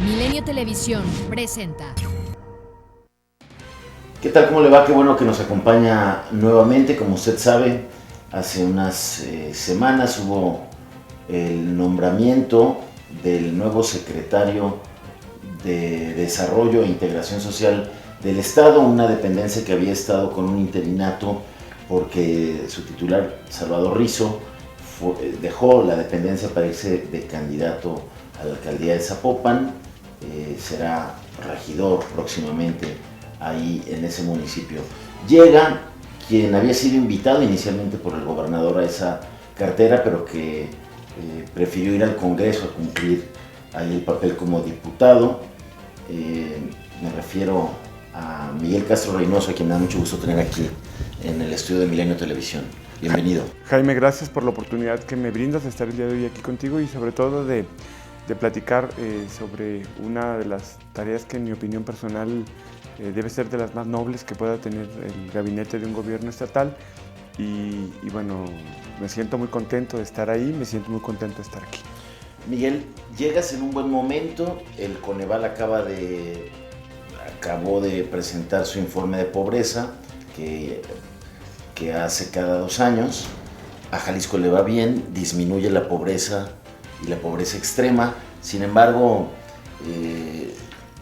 Milenio Televisión presenta. ¿Qué tal? ¿Cómo le va? Qué bueno que nos acompaña nuevamente. Como usted sabe, hace unas semanas hubo el nombramiento del nuevo secretario de Desarrollo e Integración Social del Estado, una dependencia que había estado con un interinato porque su titular, Salvador Rizo, dejó la dependencia para irse de candidato a la alcaldía de Zapopan. Será regidor próximamente ahí en ese municipio. Llega quien había sido invitado inicialmente por el gobernador a esa cartera, pero que prefirió ir al Congreso a cumplir ahí el papel como diputado. Me refiero a Miguel Castro Reynoso, a quien me da mucho gusto tener aquí en el estudio de Milenio Televisión. Bienvenido. Jaime, gracias por la oportunidad que me brindas de estar el día de hoy aquí contigo y sobre todo de platicar sobre una de las tareas que en mi opinión personal debe ser de las más nobles que pueda tener el gabinete de un gobierno estatal y bueno, me siento muy contento de estar ahí, me siento muy contento de estar aquí. Miguel, llegas en un buen momento. El Coneval acabó de presentar su informe de pobreza que hace cada 2 años. A Jalisco le va bien, disminuye la pobreza y la pobreza extrema. Sin embargo,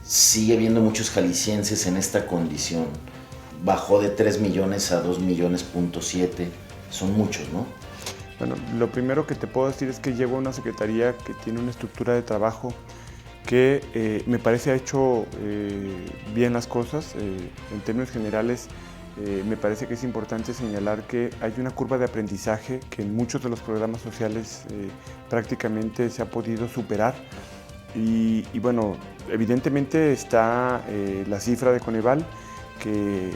sigue habiendo muchos jaliscienses en esta condición. Bajó de 3 millones a 2 millones punto 7. Son muchos, ¿no? Bueno, lo primero que te puedo decir es que llevo a una secretaría que tiene una estructura de trabajo que me parece ha hecho bien las cosas. En términos generales, me parece que es importante señalar que hay una curva de aprendizaje que en muchos de los programas sociales prácticamente se ha podido superar. Y bueno, evidentemente está la cifra de Coneval, que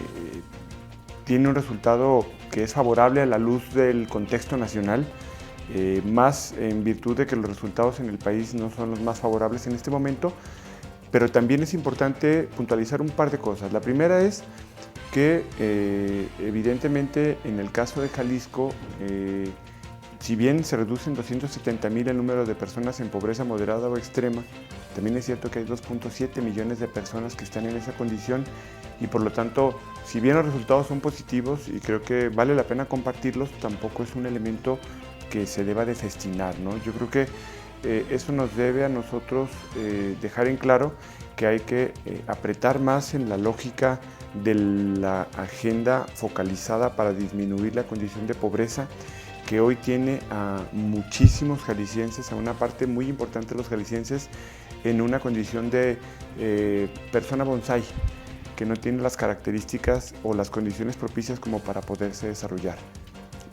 tiene un resultado que es favorable a la luz del contexto nacional, más en virtud de que los resultados en el país no son los más favorables en este momento, pero también es importante puntualizar un par de cosas. La primera es que evidentemente en el caso de Jalisco, si bien se reduce en 270,000 el número de personas en pobreza moderada o extrema, también es cierto que hay 2.7 millones de personas que están en esa condición y por lo tanto, si bien los resultados son positivos y creo que vale la pena compartirlos, tampoco es un elemento que se deba de festinar, ¿no? Yo creo que eso nos debe a nosotros dejar en claro que hay que apretar más en la lógica de la agenda focalizada para disminuir la condición de pobreza que hoy tiene a muchísimos jaliscienses, a una parte muy importante de los jaliscienses en una condición de persona bonsai, que no tiene las características o las condiciones propicias como para poderse desarrollar.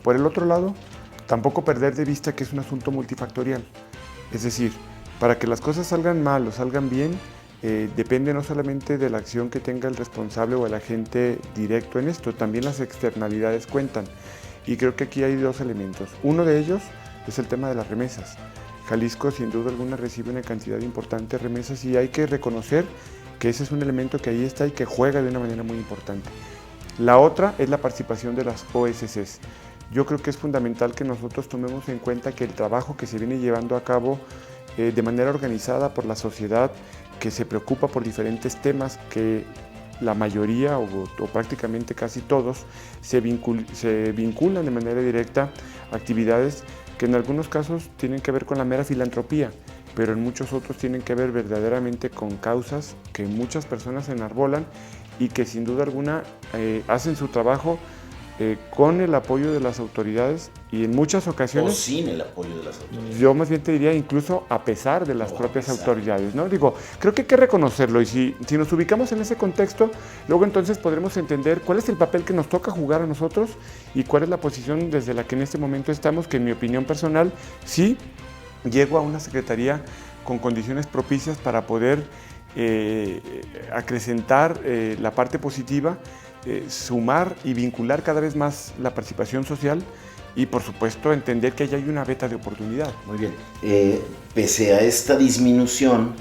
Por el otro lado, tampoco perder de vista que es un asunto multifactorial, es decir, para que las cosas salgan mal o salgan bien, depende no solamente de la acción que tenga el responsable o el agente directo en esto, también las externalidades cuentan. Y creo que aquí hay 2 elementos. Uno de ellos es el tema de las remesas. Jalisco sin duda alguna recibe una cantidad importante de remesas y hay que reconocer que ese es un elemento que ahí está y que juega de una manera muy importante. La otra es la participación de las OSCs. Yo creo que es fundamental que nosotros tomemos en cuenta que el trabajo que se viene llevando a cabo de manera organizada por la sociedad que se preocupa por diferentes temas que la mayoría o prácticamente casi todos se vinculan de manera directa a actividades que en algunos casos tienen que ver con la mera filantropía, pero en muchos otros tienen que ver verdaderamente con causas que muchas personas enarbolan y que sin duda alguna hacen su trabajo con el apoyo de las autoridades y en muchas ocasiones... O sin el apoyo de las autoridades. Yo más bien te diría incluso a pesar de las propias autoridades, ¿no? Digo, creo que hay que reconocerlo y si nos ubicamos en ese contexto, luego entonces podremos entender cuál es el papel que nos toca jugar a nosotros y cuál es la posición desde la que en este momento estamos, que en mi opinión personal sí llego a una secretaría con condiciones propicias para poder acrecentar la parte positiva, sumar y vincular cada vez más la participación social y por supuesto entender que allá hay una beta de oportunidad. Muy bien. Pese a esta disminución,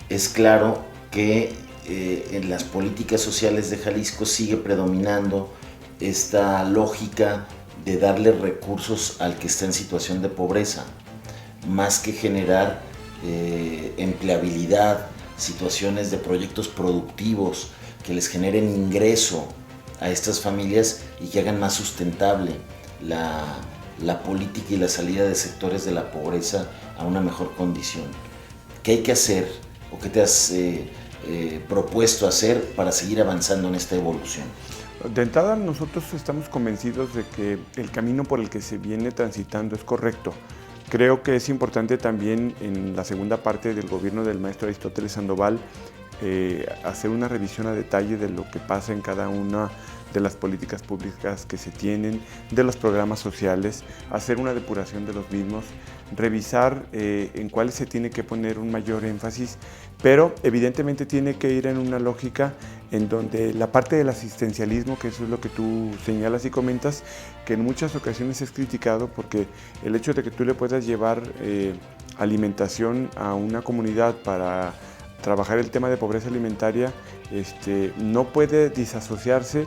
es claro que en las políticas sociales de Jalisco sigue predominando esta lógica de darle recursos al que está en situación de pobreza, más que generar empleabilidad situaciones de proyectos productivos que les generen ingreso a estas familias y que hagan más sustentable la política y la salida de sectores de la pobreza a una mejor condición. ¿Qué hay que hacer o qué te has propuesto hacer para seguir avanzando en esta evolución? De entrada, nosotros estamos convencidos de que el camino por el que se viene transitando es correcto. Creo que es importante también en la segunda parte del gobierno del maestro Aristóteles Sandoval hacer una revisión a detalle de lo que pasa en cada una de las políticas públicas que se tienen, de los programas sociales, hacer una depuración de los mismos, revisar en cuáles se tiene que poner un mayor énfasis, pero evidentemente tiene que ir en una lógica en donde la parte del asistencialismo, que eso es lo que tú señalas y comentas, que en muchas ocasiones es criticado porque el hecho de que tú le puedas llevar alimentación a una comunidad para trabajar el tema de pobreza alimentaria no puede disasociarse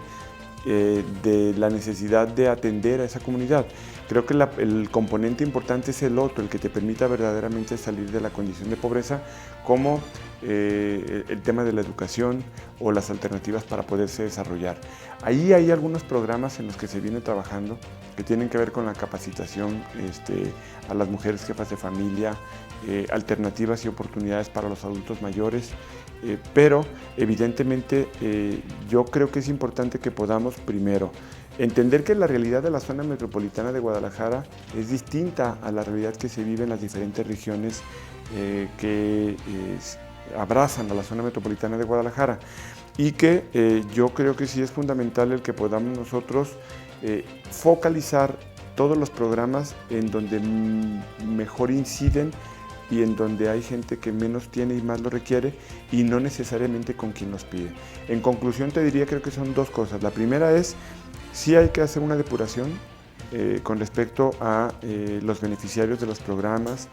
de la necesidad de atender a esa comunidad. Creo que el componente importante es el otro, el que te permita verdaderamente salir de la condición de pobreza, como el tema de la educación o las alternativas para poderse desarrollar. Ahí hay algunos programas en los que se viene trabajando que tienen que ver con la capacitación a las mujeres jefas de familia, alternativas y oportunidades para los adultos mayores, pero evidentemente yo creo que es importante que podamos primero entender que la realidad de la zona metropolitana de Guadalajara es distinta a la realidad que se vive en las diferentes regiones que abrazan a la zona metropolitana de Guadalajara, y que yo creo que sí es fundamental el que podamos nosotros focalizar todos los programas en donde mejor inciden y en donde hay gente que menos tiene y más lo requiere, y no necesariamente con quien los pide. En conclusión te diría, creo que son dos cosas. La primera es, sí hay que hacer una depuración con respecto a los beneficiarios de los programas,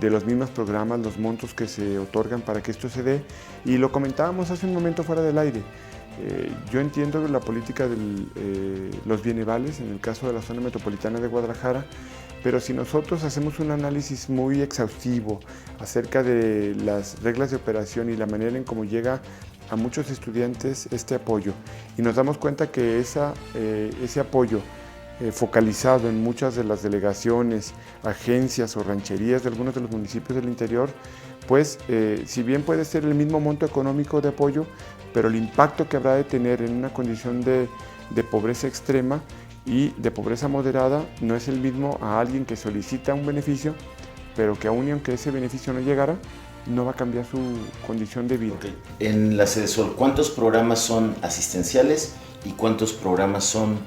de los mismos programas, los montos que se otorgan para que esto se dé, y lo comentábamos hace un momento fuera del aire. Yo entiendo que la política de los bienevales, en el caso de la zona metropolitana de Guadalajara, pero si nosotros hacemos un análisis muy exhaustivo acerca de las reglas de operación y la manera en cómo llega a muchos estudiantes este apoyo, y nos damos cuenta que ese apoyo focalizado en muchas de las delegaciones, agencias o rancherías de algunos de los municipios del interior, pues si bien puede ser el mismo monto económico de apoyo, pero el impacto que habrá de tener en una condición de pobreza extrema y de pobreza moderada no es el mismo a alguien que solicita un beneficio, pero que aún y aunque ese beneficio no llegara, no va a cambiar su condición de vida. Okay. En la Sedesol, ¿cuántos programas son asistenciales y cuántos programas son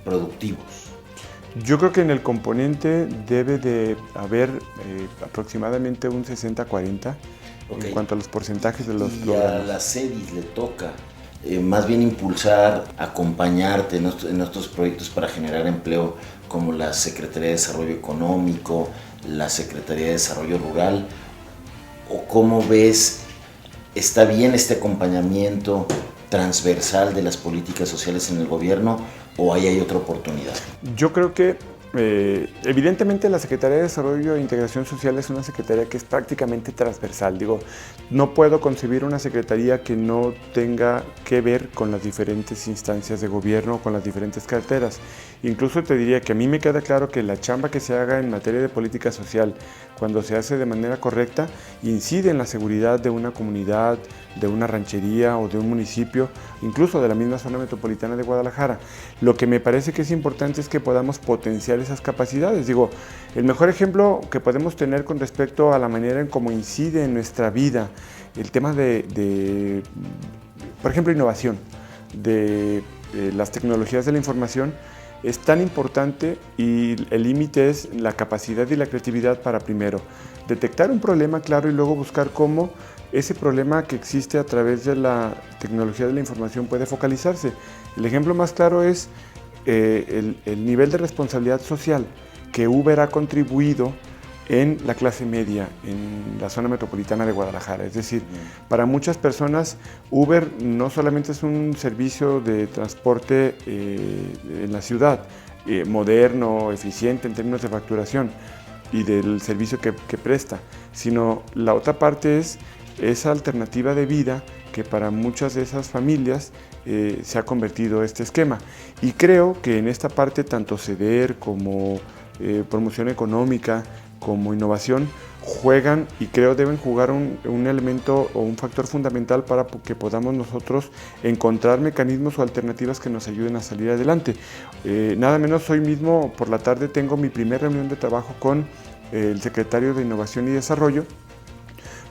productivos? Yo creo que en el componente debe de haber aproximadamente un 60-40 en cuanto a los porcentajes de los programas. Y a la CEDIS le toca más bien impulsar, acompañarte en estos proyectos para generar empleo, como la Secretaría de Desarrollo Económico, la Secretaría de Desarrollo Rural, o cómo ves, ¿está bien este acompañamiento transversal de las políticas sociales en el gobierno o ahí hay otra oportunidad? Yo creo que evidentemente la Secretaría de Desarrollo e Integración Social es una secretaría que es prácticamente transversal. Digo, no puedo concebir una secretaría que no tenga que ver con las diferentes instancias de gobierno, con las diferentes carteras. Incluso te diría que a mí me queda claro que la chamba que se haga en materia de política social, cuando se hace de manera correcta, incide en la seguridad de una comunidad, de una ranchería o de un municipio, incluso de la misma zona metropolitana de Guadalajara. Lo que me parece que es importante es que podamos potenciar esas capacidades. Digo, el mejor ejemplo que podemos tener con respecto a la manera en cómo incide en nuestra vida el tema de por ejemplo, innovación, de las tecnologías de la información, es tan importante, y el límite es la capacidad y la creatividad para primero detectar un problema claro y luego buscar cómo ese problema que existe a través de la tecnología de la información puede focalizarse. El ejemplo más claro es el nivel de responsabilidad social que Uber ha contribuido en la clase media, en la zona metropolitana de Guadalajara. Es decir, para muchas personas Uber no solamente es un servicio de transporte en la ciudad, moderno, eficiente en términos de facturación y del servicio que presta, sino la otra parte es esa alternativa de vida que para muchas de esas familias se ha convertido este esquema. Y creo que en esta parte tanto CEDER como promoción económica como innovación juegan y creo deben jugar un elemento o un factor fundamental para que podamos nosotros encontrar mecanismos o alternativas que nos ayuden a salir adelante. Nada menos hoy mismo por la tarde tengo mi primera reunión de trabajo con el secretario de Innovación y Desarrollo,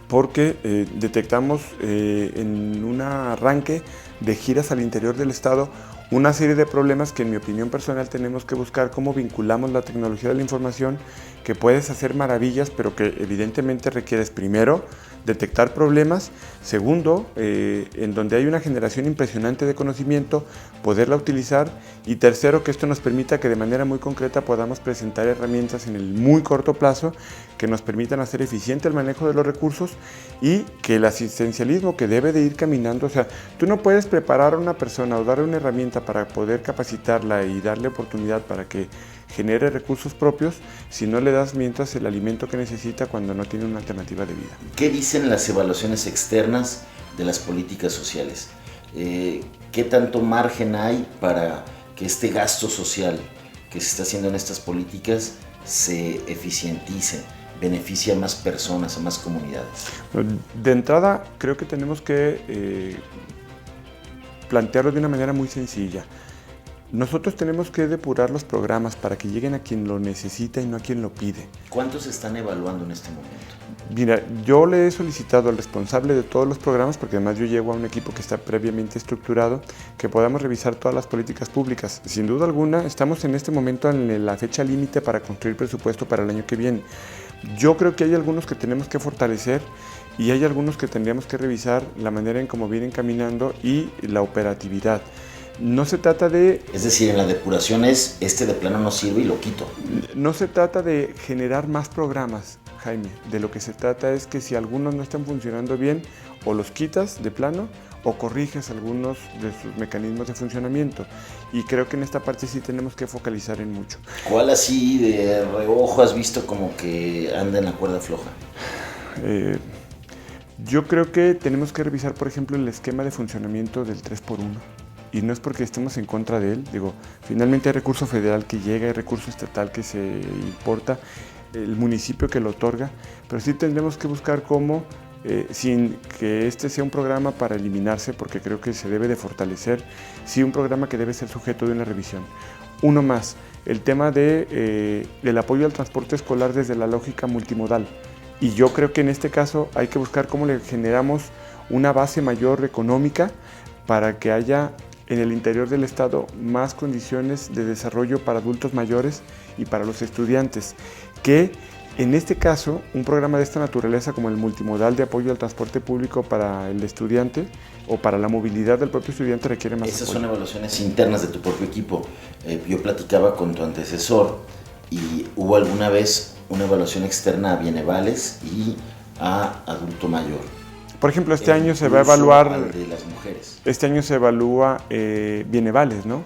porque detectamos en un arranque de giras al interior del estado una serie de problemas que en mi opinión personal tenemos que buscar cómo vinculamos la tecnología de la información, que puedes hacer maravillas, pero que evidentemente requieres primero detectar problemas, segundo, en donde hay una generación impresionante de conocimiento, poderla utilizar, y tercero, que esto nos permita que de manera muy concreta podamos presentar herramientas en el muy corto plazo que nos permitan hacer eficiente el manejo de los recursos y que el asistencialismo que debe de ir caminando, o sea, tú no puedes preparar a una persona o darle una herramienta para poder capacitarla y darle oportunidad para que genere recursos propios si no le das mientras el alimento que necesita cuando no tiene una alternativa de vida. ¿Qué dicen las evaluaciones externas de las políticas sociales? ¿Qué tanto margen hay para que este gasto social que se está haciendo en estas políticas se eficientice, beneficie a más personas, a más comunidades? De entrada, creo que tenemos que plantearlo de una manera muy sencilla. Nosotros tenemos que depurar los programas para que lleguen a quien lo necesita y no a quien lo pide. ¿Cuántos se están evaluando en este momento? Mira, yo le he solicitado al responsable de todos los programas, porque además yo llevo a un equipo que está previamente estructurado, que podamos revisar todas las políticas públicas. Sin duda alguna, estamos en este momento en la fecha límite para construir presupuesto para el año que viene. Yo creo que hay algunos que tenemos que fortalecer y hay algunos que tendríamos que revisar la manera en cómo vienen caminando y la operatividad. No se trata de... Es decir, en la depuración es, este de plano no sirve y lo quito. No se trata de generar más programas, Jaime. De lo que se trata es que si algunos no están funcionando bien, o los quitas de plano, o corriges algunos de sus mecanismos de funcionamiento. Y creo que en esta parte sí tenemos que focalizar en mucho. ¿Cuál así de reojo has visto como que anda en la cuerda floja? Yo creo que tenemos que revisar, por ejemplo, el esquema de funcionamiento del 3x1. Y no es porque estemos en contra de él, digo, finalmente hay recurso federal que llega, hay recurso estatal que se importa, el municipio que lo otorga, pero sí tendremos que buscar cómo, sin que este sea un programa para eliminarse, porque creo que se debe de fortalecer, sí un programa que debe ser sujeto de una revisión. Uno más, el tema del apoyo al transporte escolar desde la lógica multimodal. Y yo creo que en este caso hay que buscar cómo le generamos una base mayor económica para que haya en el interior del estado más condiciones de desarrollo para adultos mayores y para los estudiantes, que en este caso un programa de esta naturaleza como el multimodal de apoyo al transporte público para el estudiante o para la movilidad del propio estudiante requiere más Esas apoyo. son evaluaciones internas de tu propio equipo. Yo platicaba con tu antecesor y hubo alguna vez una evaluación externa a bienevales y a adulto mayor. Por ejemplo, este año se va a evaluar, de las mujeres. este año se evalúa bienevales, ¿no?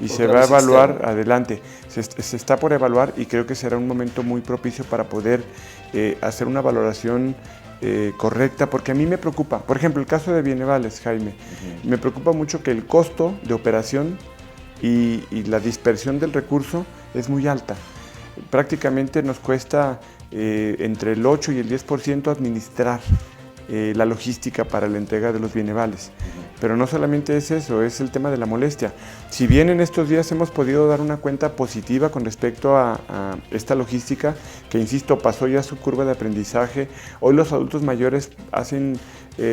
Y se va a evaluar externo. Adelante, se está por evaluar y creo que será un momento muy propicio para poder hacer una valoración correcta, porque a mí me preocupa, por ejemplo, el caso de bienevales, Jaime, me preocupa mucho que el costo de operación y la dispersión del recurso es muy alta. Prácticamente nos cuesta entre el 8 y el 10% administrar la logística para la entrega de los bienevales. Pero no solamente es eso, es el tema de la molestia. Si bien en estos días hemos podido dar una cuenta positiva con respecto a esta logística, que insisto, pasó ya su curva de aprendizaje, hoy los adultos mayores hacen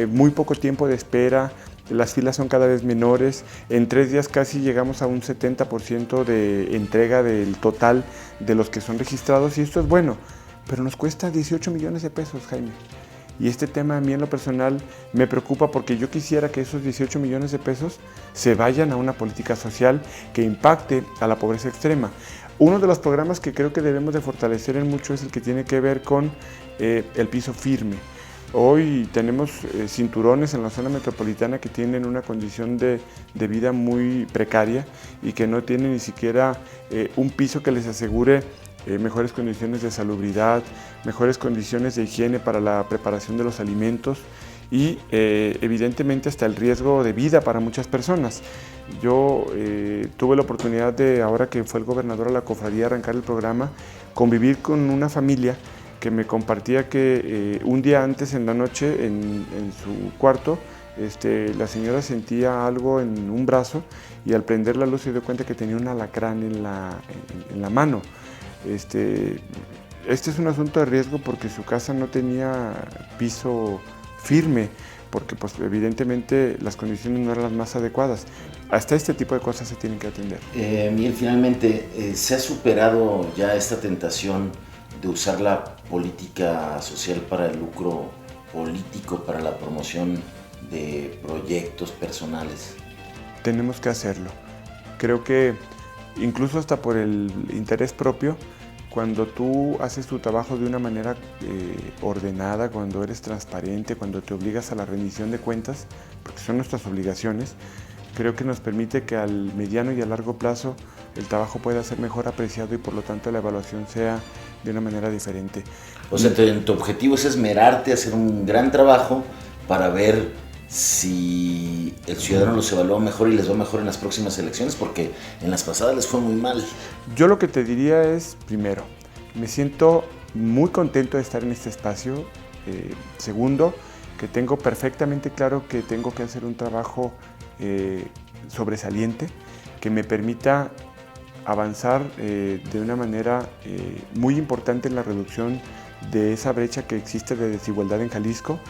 muy poco tiempo de espera, las filas son cada vez menores, en 3 días casi llegamos a un 70% de entrega del total de los que son registrados, y esto es bueno, pero nos cuesta 18 millones de pesos, Jaime. Y este tema a mí en lo personal me preocupa porque yo quisiera que esos 18 millones de pesos se vayan a una política social que impacte a la pobreza extrema. Uno de los programas que creo que debemos de fortalecer en mucho es el que tiene que ver con el piso firme. Hoy tenemos cinturones en la zona metropolitana que tienen una condición de vida muy precaria y que no tienen ni siquiera un piso que les asegure mejores condiciones de salubridad, mejores condiciones de higiene para la preparación de los alimentos, y evidentemente hasta el riesgo de vida para muchas personas. Yo tuve la oportunidad de, ahora que fue el gobernador a la cofradía, arrancar el programa, convivir con una familia que me compartía que un día antes en la noche en su cuarto la señora sentía algo en un brazo y al prender la luz se dio cuenta que tenía un alacrán en la mano. Este es un asunto de riesgo porque su casa no tenía piso firme, porque pues, evidentemente las condiciones no eran las más adecuadas. Hasta este tipo de cosas se tienen que atender. Miguel, finalmente, ¿se ha superado ya esta tentación de usar la política social para el lucro político, para la promoción de proyectos personales? Tenemos que hacerlo. Creo que incluso hasta por el interés propio, cuando tú haces tu trabajo de una manera ordenada, cuando eres transparente, cuando te obligas a la rendición de cuentas, porque son nuestras obligaciones, creo que nos permite que al mediano y a largo plazo el trabajo pueda ser mejor apreciado y por lo tanto la evaluación sea de una manera diferente. O sea, tu objetivo es esmerarte, hacer un gran trabajo para ver si el ciudadano los evalúa mejor y les va mejor en las próximas elecciones, porque en las pasadas les fue muy mal. Yo lo que te diría es, primero, me siento muy contento de estar en este espacio. Segundo, que tengo perfectamente claro que tengo que hacer un trabajo sobresaliente que me permita avanzar de una manera muy importante en la reducción de esa brecha que existe de desigualdad en Jalisco,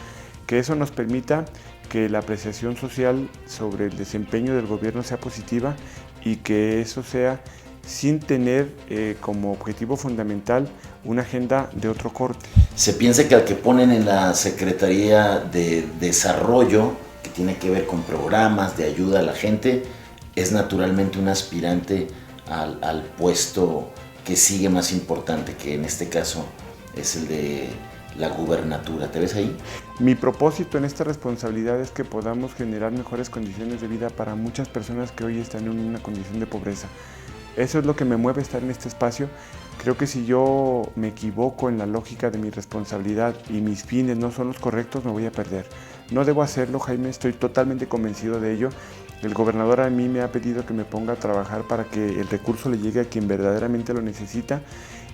que eso nos permita que la apreciación social sobre el desempeño del gobierno sea positiva y que eso sea sin tener como objetivo fundamental una agenda de otro corte. Se piensa que al que ponen en la Secretaría de Desarrollo, que tiene que ver con programas de ayuda a la gente, es naturalmente un aspirante al puesto que sigue más importante, que en este caso es el de la gubernatura. ¿Te ves ahí? Mi propósito en esta responsabilidad es que podamos generar mejores condiciones de vida para muchas personas que hoy están en una condición de pobreza. Eso es lo que me mueve estar en este espacio. Creo que si yo me equivoco en la lógica de mi responsabilidad y mis fines no son los correctos, me voy a perder. No debo hacerlo, Jaime, estoy totalmente convencido de ello. El gobernador a mí me ha pedido que me ponga a trabajar para que el recurso le llegue a quien verdaderamente lo necesita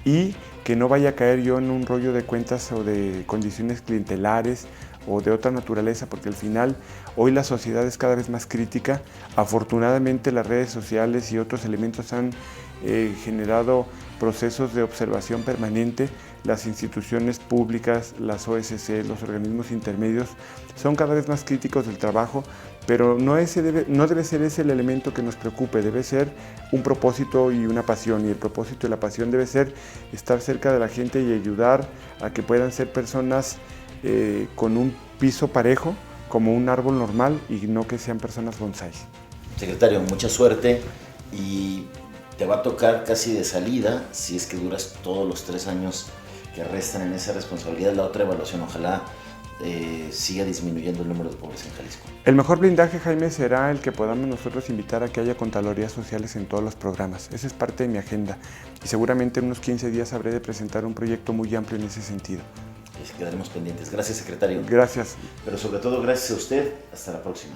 y que no vaya a caer yo en un rollo de cuentas o de condiciones clientelares o de otra naturaleza, porque al final hoy la sociedad es cada vez más crítica. Afortunadamente las redes sociales y otros elementos han generado procesos de observación permanente. Las instituciones públicas, las OSC, los organismos intermedios son cada vez más críticos del trabajo, pero no debe ser ese el elemento que nos preocupe, debe ser un propósito y una pasión, y el propósito y la pasión debe ser estar cerca de la gente y ayudar a que puedan ser personas con un piso parejo, como un árbol normal, y no que sean personas bonsái. Secretario, mucha suerte, y te va a tocar casi de salida, si es que duras todos los 3 años que restan en esa responsabilidad, la otra evaluación. Ojalá siga disminuyendo el número de pobres en Jalisco. El mejor blindaje, Jaime, será el que podamos nosotros invitar a que haya contralorías sociales en todos los programas. Esa es parte de mi agenda y seguramente en unos 15 días habré de presentar un proyecto muy amplio en ese sentido. Quedaremos pendientes. Gracias, secretario. Gracias. Pero sobre todo, gracias a usted. Hasta la próxima.